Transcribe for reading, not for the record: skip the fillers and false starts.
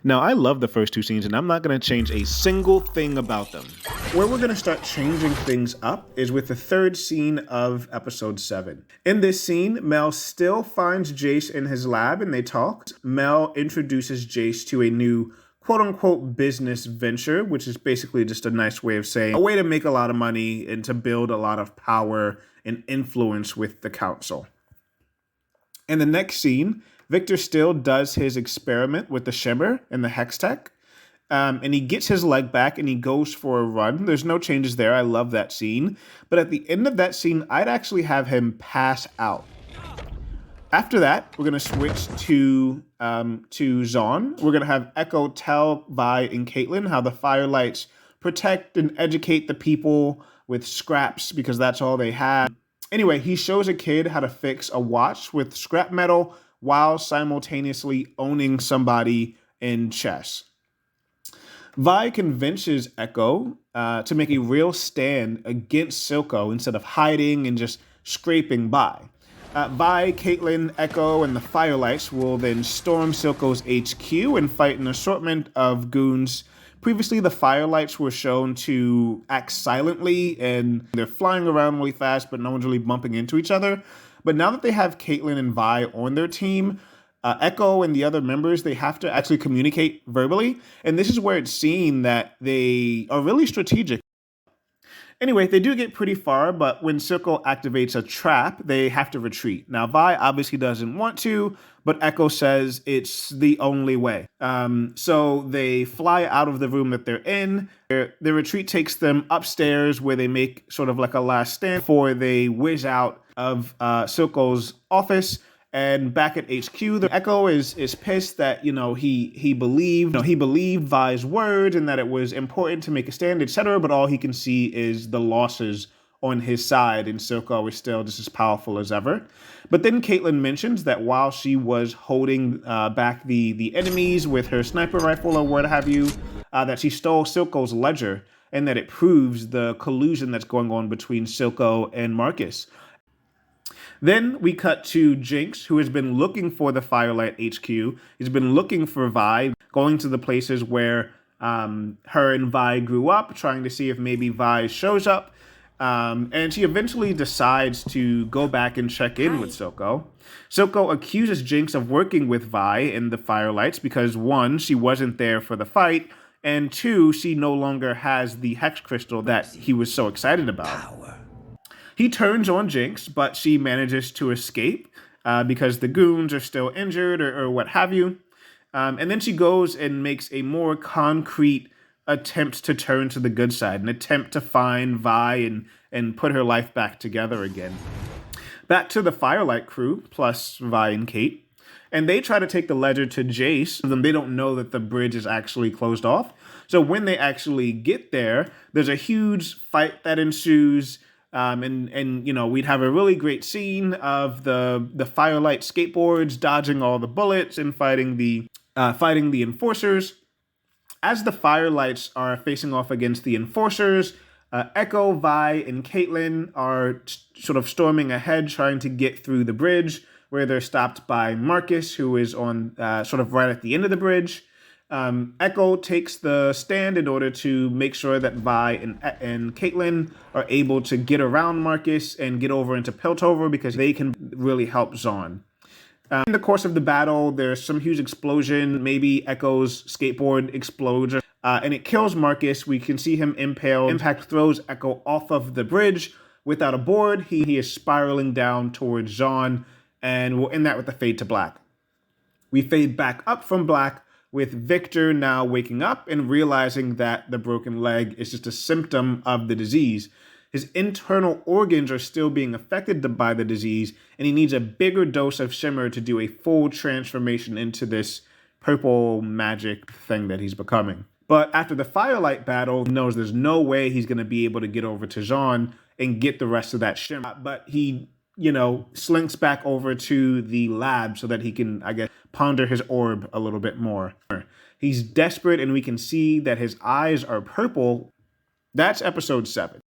Now, I love the first two scenes, and I'm not going to change a single thing about them. Where we're going to start changing things up is with the third scene of episode 7. In this scene, Mel still finds Jayce in his lab, and they talk. Mel introduces Jayce to a new quote-unquote business venture, which is basically just a nice way of saying a way to make a lot of money and to build a lot of power and influence with the council. In the next scene, Victor still does his experiment with the shimmer and the hex tech, and he gets his leg back and he goes for a run. There's no changes there. I love that scene. But at the end of that scene, I'd actually have him pass out. After that, we're going to switch to Zaun. We're going to have Ekko tell Vi and Caitlyn how the Firelights protect and educate the people with scraps because that's all they have. Anyway, he shows a kid how to fix a watch with scrap metal while simultaneously owning somebody in chess. Vi convinces Ekko to make a real stand against Silco instead of hiding and just scraping by. Vi, Caitlyn, Ekko, and the Firelights will then storm Silco's HQ and fight an assortment of goons. Previously, the Firelights were shown to act silently, and they're flying around really fast, but no one's really bumping into each other. But now that they have Caitlyn and Vi on their team, Ekko and the other members, they have to actually communicate verbally. And this is where it's seen that they are really strategic. Anyway, they do get pretty far, but when Silco activates a trap, they have to retreat. Now, Vi obviously doesn't want to, but Ekko says it's the only way. So they fly out of the room that they're in. The retreat takes them upstairs where they make sort of like a last stand before they whiz out of Silco's office. And back at HQ, the Ekko is pissed that, he believed Vi's word and that it was important to make a stand, etc. But all he can see is the losses on his side, and Silco is still just as powerful as ever. But then Caitlyn mentions that while she was holding back the enemies with her sniper rifle or what have you, that she stole Silco's ledger, and that it proves the collusion that's going on between Silco and Marcus. Then we cut to Jinx, who has been looking for the Firelight HQ. He's been looking for Vi, going to the places where her and Vi grew up, trying to see if maybe Vi shows up. And she eventually decides to go back and check in with Silco. Silco accuses Jinx of working with Vi and the Firelights because, 1, she wasn't there for the fight, and 2, she no longer has the Hex Crystal that he was so excited about. He turns on Jinx, but she manages to escape because the goons are still injured or what have you. And then she goes and makes a more concrete attempt to turn to the good side, an attempt to find Vi and put her life back together again. Back to the Firelight crew, plus Vi and Kate. And they try to take the ledger to Jayce. They don't know that the bridge is actually closed off. So when they actually get there, there's a huge fight that ensues. And we'd have a really great scene of the Firelight skateboards dodging all the bullets and fighting the enforcers. As the Firelights are facing off against the enforcers, Ekko, Vi, and Caitlyn are sort of storming ahead, trying to get through the bridge, where they're stopped by Marcus, who is on sort of right at the end of the bridge. Ekko takes the stand in order to make sure that Vi and Caitlyn are able to get around Marcus and get over into Piltover because they can really help Zaun. In the course of the battle, there's some huge explosion. Maybe Ekko's skateboard explodes and it kills Marcus. We can see him impaled. Impact throws Ekko off of the bridge. Without a board, he is spiraling down towards Zaun, and we'll end that with a fade to black. We fade back up from black, with Victor now waking up and realizing that the broken leg is just a symptom of the disease. His internal organs are still being affected by the disease, and he needs a bigger dose of shimmer to do a full transformation into this purple magic thing that he's becoming. But after the Firelight battle, he knows there's no way he's going to be able to get over to Zaun and get the rest of that shimmer. But he slinks back over to the lab so that he can, ponder his orb a little bit more. He's desperate, and we can see that his eyes are purple. That's episode 7.